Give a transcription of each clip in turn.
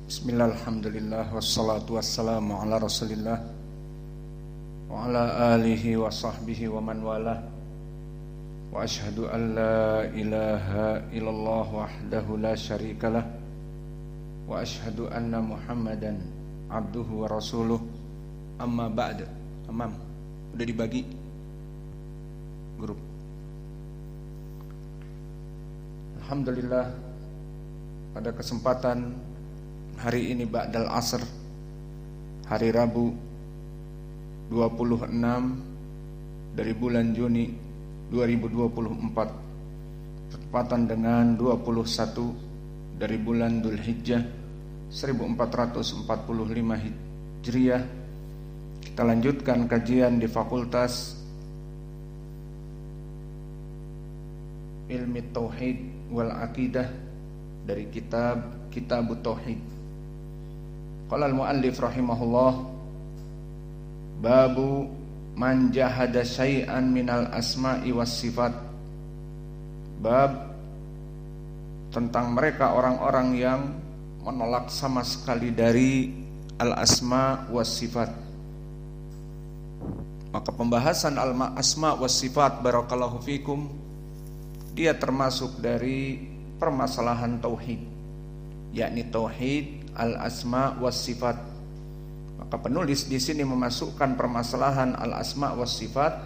Bismillah, alhamdulillah, wassalatu wassalamu ala rasulillah wa ala alihi wa sahbihi wa man walah. Wa ashhadu an la ilaha illallah wahdahu la syarikalah wa ashhadu anna muhammadan abduhu wa rasuluh. Amma ba'd. Amam, udah dibagi grup. Alhamdulillah, pada kesempatan hari ini ba'dal asr, hari Rabu 26 dari bulan Juni 2024, bertepatan dengan 21 dari bulan Dzulhijjah 1445 Hijriah. Kita lanjutkan kajian di Fakultas Ilmi Tauhid wal Aqidah dari Kitabut Tauhid. Qala al-muallif rahimahullah, babu man jahada syai'an minal asma'i was sifat. Bab tentang mereka orang-orang yang menolak sama sekali dari al-asma' was sifat. Maka pembahasan al-asma' was sifat, barakallahu fikum, dia termasuk dari permasalahan tauhid, yakni tauhid al-asma' was sifat. Maka penulis di sini memasukkan permasalahan al-asma' was sifat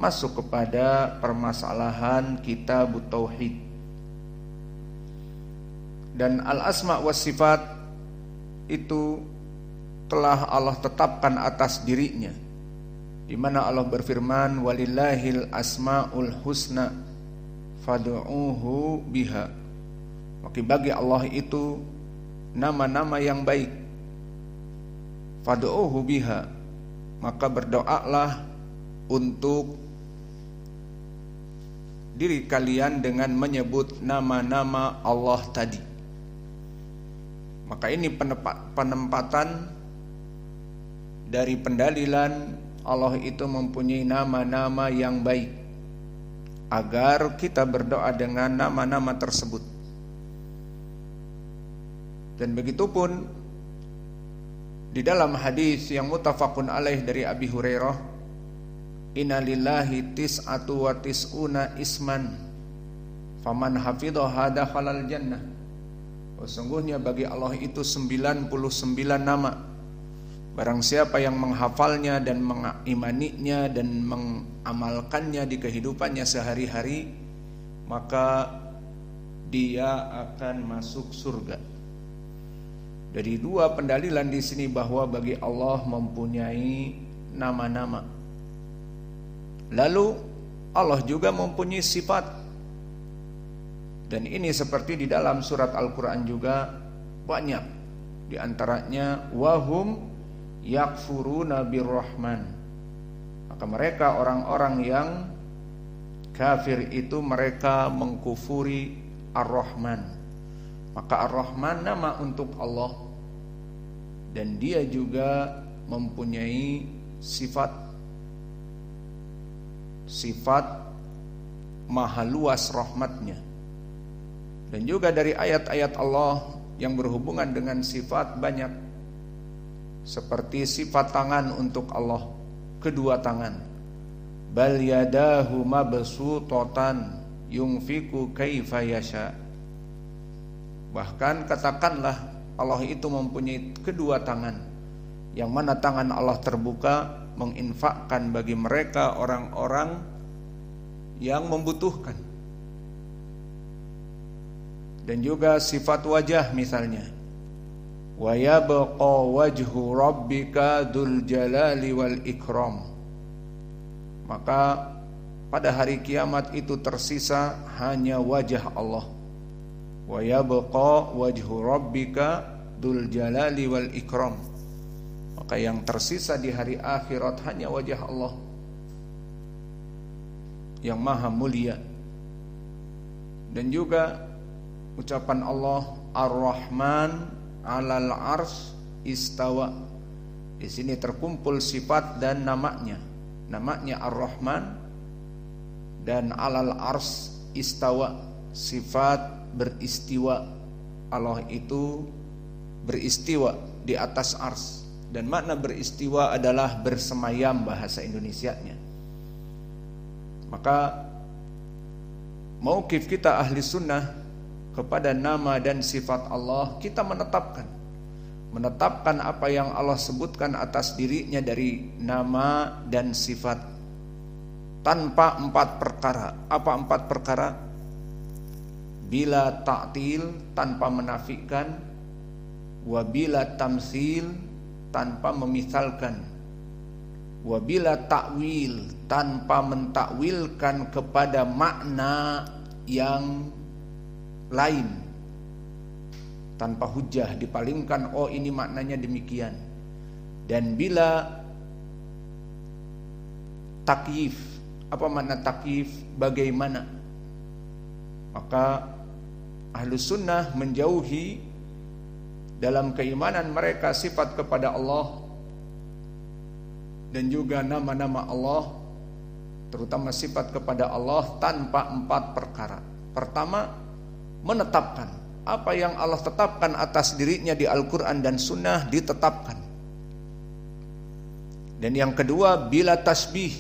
masuk kepada permasalahan kitab tauhid. Dan al-asma' was sifat itu telah Allah tetapkan atas dirinya, di mana Allah berfirman, walillahil asmaul husna fad'uuhu biha. Maka bagi Allah itu nama-nama yang baik, fad'uuhu biha, maka berdoalah untuk diri kalian dengan menyebut nama-nama Allah tadi. Maka ini penempatan dari pendalilan Allah itu mempunyai nama-nama yang baik, agar kita berdoa dengan nama-nama tersebut. Dan begitupun di dalam hadis yang muttafaqun alaih dari Abi Hurairah, inna lillahi tis'atu wa tis'una isman faman hafidhaha dakhalal jannah. Sesungguhnya bagi Allah itu 99 nama. Barang siapa yang menghafalnya dan mengimaninya dan mengamalkannya di kehidupannya sehari-hari, maka dia akan masuk surga. Dari dua pendalilan di sini bahwa bagi Allah mempunyai nama-nama. Lalu Allah juga mempunyai sifat. Dan ini seperti di dalam surat Al-Quran juga banyak. Di antaranya wahum yakfuruna birrahman. Maka mereka orang-orang yang kafir itu mereka mengkufuri Ar-Rahman. Maka Ar-Rahman nama untuk Allah, dan dia juga mempunyai sifat maha luas rahmatnya. Dan juga dari ayat-ayat Allah yang berhubungan dengan sifat banyak, seperti sifat tangan untuk Allah, kedua tangan. Bal yadahu mabsutatan yunfiku kaifa yasha. Bahkan katakanlah Allah itu mempunyai kedua tangan, yang mana tangan Allah terbuka menginfakkan bagi mereka orang-orang yang membutuhkan. Dan juga sifat wajah misalnya, wa yabqa wajhu rabbika dzul jalali wal ikram. Maka pada hari kiamat itu tersisa hanya wajah Allah. Wa yabqa wajhu rabbika dzul jalali wal ikram. Maka yang tersisa di hari akhirat hanya wajah Allah yang maha mulia. Dan juga ucapan Allah Ar-Rahman 'alal ars istawa. Di sini terkumpul sifat dan namanya. Namanya Ar-Rahman dan 'alal ars istawa, sifat beristiwa. Allah itu beristiwa di atas ars, dan makna beristiwa adalah bersemayam bahasa Indonesianya. Maka mauqif kita ahli sunnah kepada nama dan sifat Allah, kita menetapkan apa yang Allah sebutkan atas dirinya dari nama dan sifat tanpa 4 perkara. Apa 4 perkara? Bila ta'til, tanpa menafikan, wa bila tamsil, tanpa memisalkan, wa bila ta'wil, tanpa mentakwilkan kepada makna yang lain, tanpa hujjah dipalingkan, oh ini maknanya demikian. Dan bila takyif, apa makna takyif? Bagaimana? Maka Ahlus Sunnah menjauhi dalam keimanan mereka sifat kepada Allah dan juga nama-nama Allah, terutama sifat kepada Allah, tanpa 4 perkara. Pertama, menetapkan apa yang Allah tetapkan atas dirinya di Al-Quran dan Sunnah, ditetapkan. Dan yang kedua, bila tasbih,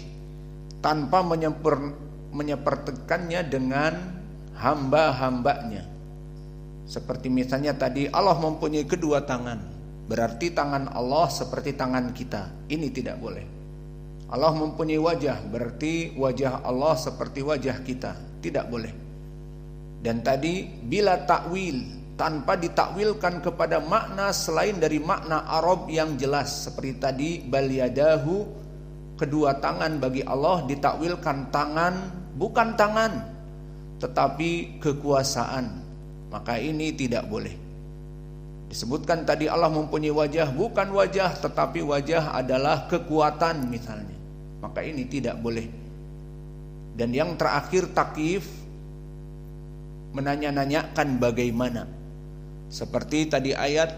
tanpa menyepertikannya dengan hamba-hambanya. Seperti misalnya tadi, Allah mempunyai kedua tangan, berarti tangan Allah seperti tangan kita. Ini tidak boleh. Allah mempunyai wajah, berarti wajah Allah seperti wajah kita. Tidak boleh. Dan tadi bila takwil, tanpa ditakwilkan kepada makna selain dari makna Arab yang jelas. Seperti tadi, bal yadahu, kedua tangan bagi Allah, ditakwilkan tangan, bukan tangan, tetapi kekuasaan. Maka ini tidak boleh. Disebutkan tadi Allah mempunyai wajah, bukan wajah, tetapi wajah adalah kekuatan misalnya. Maka ini tidak boleh. Dan yang terakhir, takyif, menanya-nanyakan bagaimana. Seperti tadi ayat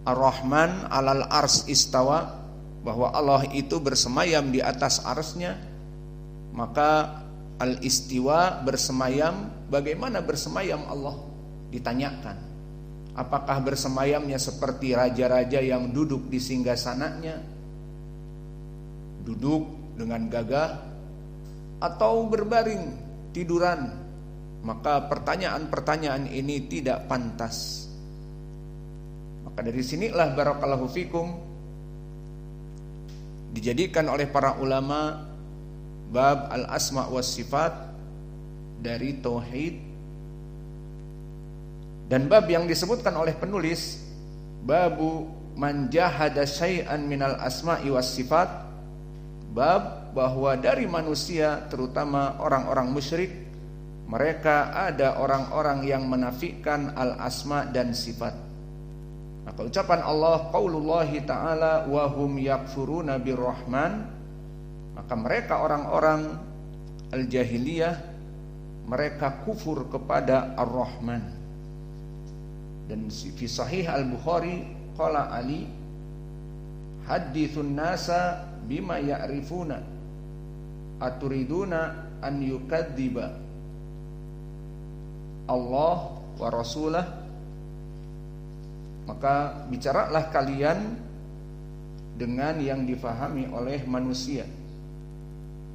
Ar-Rahman 'alal ars istawa, bahwa Allah itu bersemayam di atas arsnya. Maka al-istiwa, bersemayam, bagaimana bersemayam Allah? Ditanyakan. Apakah bersemayamnya seperti raja-raja yang duduk di singgasananya, duduk dengan gagah, atau berbaring tiduran? Maka pertanyaan-pertanyaan ini tidak pantas. Maka dari sinilah barakallahu fikum dijadikan oleh para ulama bab al-asma was sifat dari tauhid, dan bab yang disebutkan oleh penulis babu man jahada syai'an minal asma'i was sifat, bab bahwa dari manusia, terutama orang-orang musyrik, mereka ada orang-orang yang menafikan al-asma dan sifat. Maka ucapan Allah, qaulullahi ta'ala wa hum yakfuruna birrahman, maka mereka orang-orang al-jahiliyah, mereka kufur kepada Ar-Rahman. Dan fi sahih Al-Bukhari, qala Ali, hadithun nasa bima ya'rifuna aturiduna an yukadziba Allah wa rasulah. Maka bicaralah kalian dengan yang difahami oleh manusia.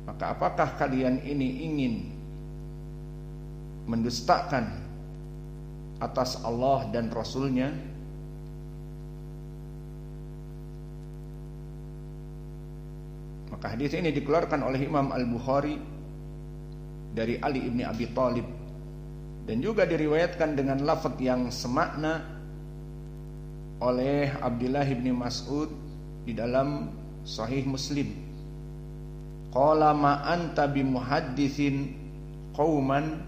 Maka apakah kalian ini ingin mendustakan atas Allah dan Rasulnya? Maka hadis ini dikeluarkan oleh Imam Al-Bukhari dari Ali ibn Abi Thalib, dan juga diriwayatkan dengan lafaz yang semakna oleh Abdullah ibn Mas'ud di dalam Sahih Muslim. Qala ma anta bimuhadditsin qauman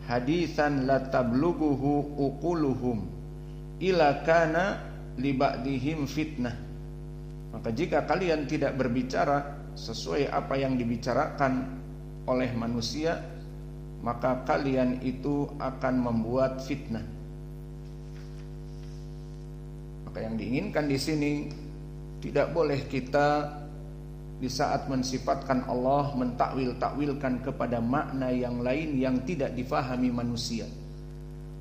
haditsan la tablughuhu uquluhum ila kana li ba'dihim fitnah. Maka jika kalian tidak berbicara sesuai apa yang dibicarakan oleh manusia, maka kalian itu akan membuat fitnah. Maka yang diinginkan di sini, tidak boleh kita di saat mensifatkan Allah mentakwil-takwilkan kepada makna yang lain yang tidak difahami manusia.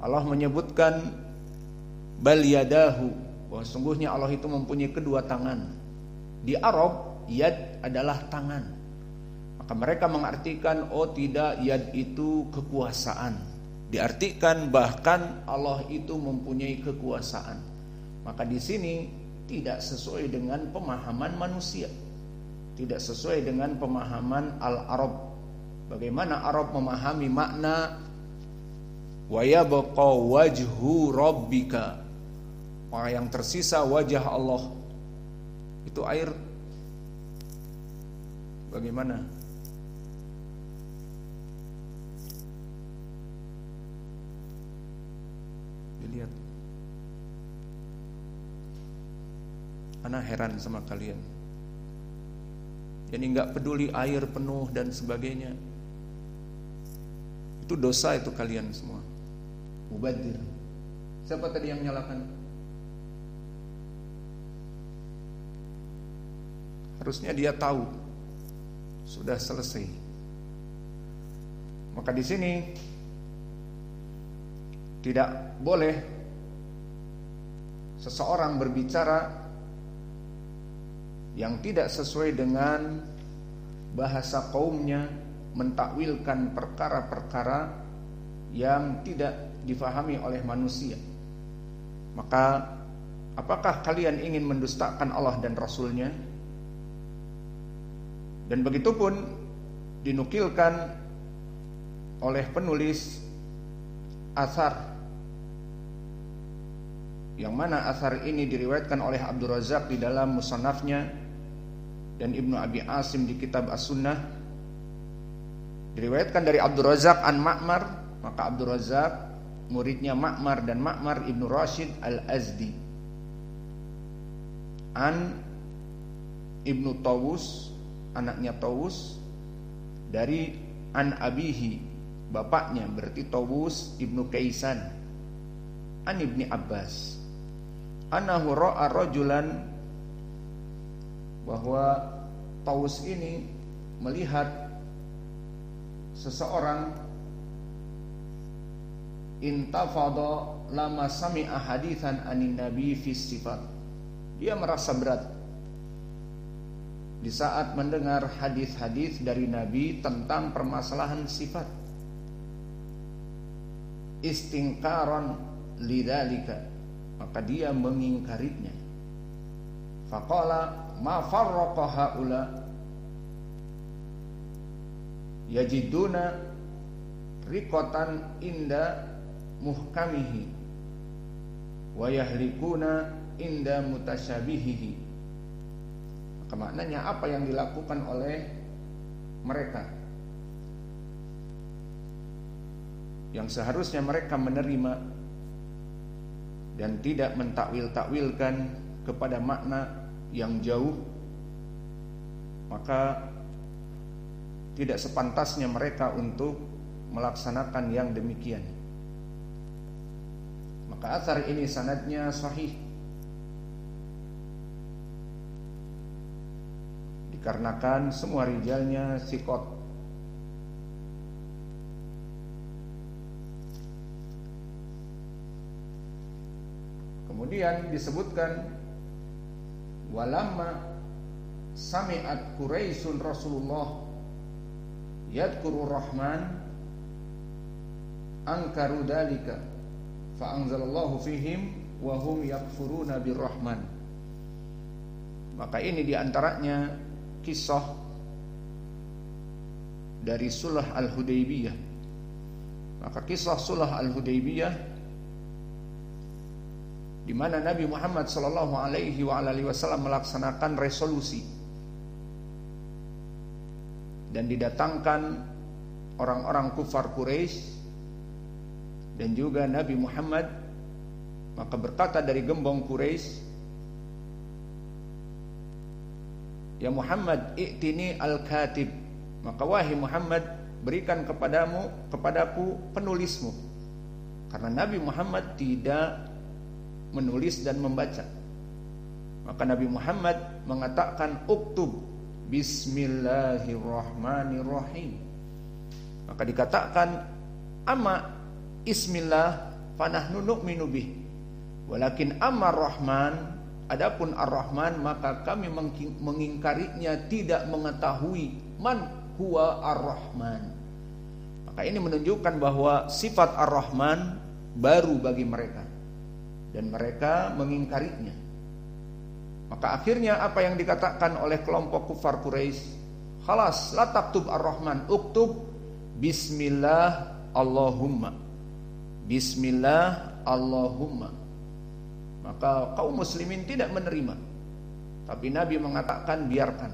Allah menyebutkan bal yadahu, bahwa sungguhnya Allah itu mempunyai kedua tangan. Di Arab yad adalah tangan, maka mereka mengartikan oh tidak, yad itu kekuasaan. Diartikan bahkan Allah itu mempunyai kekuasaan. Maka di sini tidak sesuai dengan pemahaman manusia, tidak sesuai dengan pemahaman al-Arab. Bagaimana Arab memahami makna wa yabqa wajhu rabbika, yang tersisa wajah Allah. Itu air bagaimana? Dilihat. Ana heran sama kalian. Jadi enggak peduli air penuh dan sebagainya. Itu dosa itu kalian semua. Mubadir. Siapa tadi yang nyalakan? Harusnya dia tahu. Sudah selesai. Maka di sini tidak boleh seseorang berbicara yang tidak sesuai dengan bahasa kaumnya, mentakwilkan perkara-perkara yang tidak difahami oleh manusia. Maka apakah kalian ingin mendustakan Allah dan Rasulnya? Dan begitupun dinukilkan oleh penulis athar, yang mana athar ini diriwayatkan oleh Abdul Razak di dalam musannafnya dan Ibnu Abi Asim di kitab As-Sunnah. Diriwayatkan dari Abdul Razak an Ma'mar, maka Abdul Razak muridnya Ma'mar, dan Ma'mar Ibnu Rashid Al-Azdi, an Ibnu Tawus, anaknya Tawus, dari an abihi, bapaknya berarti Tawus Ibnu Kaisan, an Ibni Abbas, annahu ra'a rajulan, bahwa Tawus ini melihat seseorang intafadha lama sami'a hadithan anin nabi fi sifat. Dia merasa berat di saat mendengar hadis-hadis dari Nabi tentang permasalahan sifat. Istingkaran lidzalika, maka dia mengingkarinya. Faqala ma farraqa haula yajiduna riqatan inda muhkamihi wa yahlikuna inda mutasyabihihi. Maka maknanya apa yang dilakukan oleh mereka yang seharusnya mereka menerima dan tidak mentakwil-takwilkan kepada makna yang jauh, maka tidak sepantasnya mereka untuk melaksanakan yang demikian. Maka athar ini sanadnya sahih, dikarenakan semua rijalnya thiqat. Kemudian disebutkan walamma sami'at Quraisyun Rasulullah yadhkuru Rahman ankaru dalika fa anzalallahu fihim wa hum yakfuruna birrahman. Maka ini diantaranya kisah dari Sulh Al-Hudaybiyah. Maka kisah Sulh Al-Hudaybiyah di mana Nabi Muhammad sallallahu alaihi wasallam melaksanakan resolusi dan didatangkan orang-orang kufar Quraisy dan juga Nabi Muhammad. Maka berkata dari gembong Quraisy, ya Muhammad, i'tini al-katib, maka wahai Muhammad, berikan kepadaku penulismu, karena Nabi Muhammad tidak menulis dan membaca. Maka Nabi Muhammad mengatakan uktub bismillahirrahmanirrahim. Maka dikatakan amma ismillah fanahnu nu'minu bih Walakin amma Rahman, adapun Ar-Rahman, maka kami mengingkarinya, tidak mengetahui man huwa Ar-Rahman. Maka ini menunjukkan bahwa sifat Ar-Rahman baru bagi mereka dan mereka mengingkarinya. Maka akhirnya apa yang dikatakan oleh kelompok kufar Quraisy, khalas la taktub Ar-Rahman, uktub bismillah Allahumma, bismillah Allahumma. Maka kaum muslimin tidak menerima. Tapi Nabi mengatakan biarkan.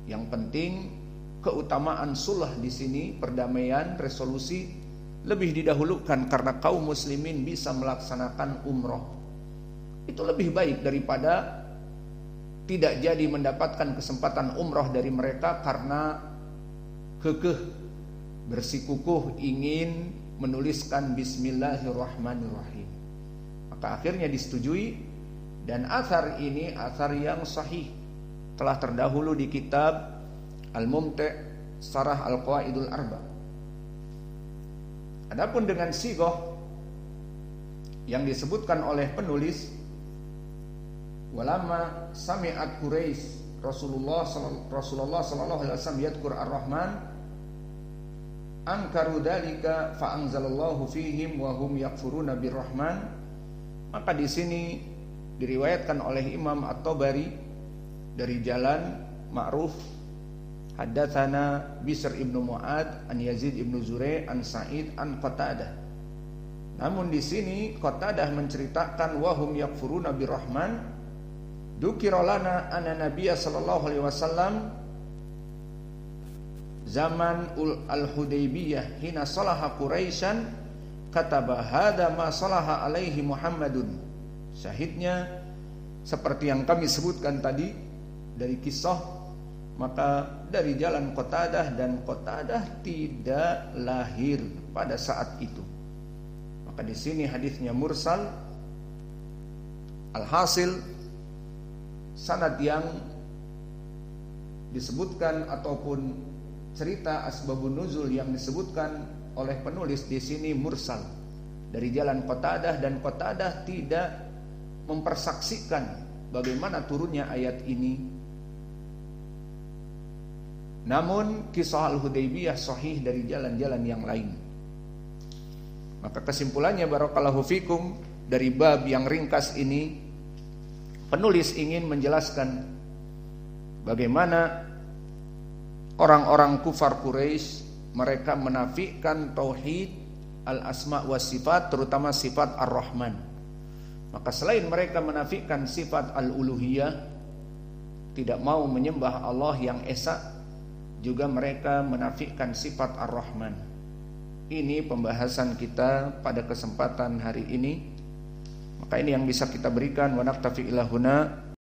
Yang penting keutamaan sulh di sini, perdamaian, resolusi lebih didahulukan karena kaum muslimin bisa melaksanakan umroh. Itu lebih baik daripada tidak jadi mendapatkan kesempatan umroh dari mereka karena kekeh bersikukuh ingin menuliskan bismillahirrahmanirrahim. Maka akhirnya disetujui, dan athar ini athar yang sahih, telah terdahulu di kitab Al-Mumti' Sarah Al-Qawaidul Arba. Adapun dengan sigoh yang disebutkan oleh penulis, walama sami'at Quraisy Rasulullah sallallahu alaihi wasallam yadhkur Ar-Rahman ankaru dalika fa anzalallahu fihim wa hum yakfuruna bir-Rahman. Maka di sini diriwayatkan oleh Imam At-Tabari dari jalan Ma'ruf, haddatsana Bisr ibnu Mu'ad an Yazid ibnu Zurai an Sa'id an Qatadah. Namun di sini Qatadah menceritakan wahum yakfuruna bir-Rahman, dzukira lana anna Nabiy sallallahu alaihi wasallam zaman al-Hudaybiyah hina salaha Quraisyan kataba hadza ma salaha alaihi Muhammadun. Syahidnya seperti yang kami sebutkan tadi dari kisah, maka dari jalan Qatadah, dan Qatadah tidak lahir pada saat itu. Maka di sini hadisnya mursal. Alhasil sanad yang disebutkan ataupun cerita asbabun nuzul yang disebutkan oleh penulis di sini mursal dari jalan Qatadah, dan Qatadah tidak mempersaksikan bagaimana turunnya ayat ini. Namun kisah Al-Hudaybiyah sahih dari jalan-jalan yang lain. Maka kesimpulannya barakallahu fikum, dari bab yang ringkas ini penulis ingin menjelaskan bagaimana orang-orang kufar Quraisy mereka menafikan tauhid al-asma wa sifat, terutama sifat ar-Rahman. Maka selain mereka menafikan sifat al-uluhiyah, tidak mau menyembah Allah yang esa, juga mereka menafikan sifat ar-Rahman. Ini pembahasan kita pada kesempatan hari ini. Maka ini yang bisa kita berikan. Wa naktafi ila huna.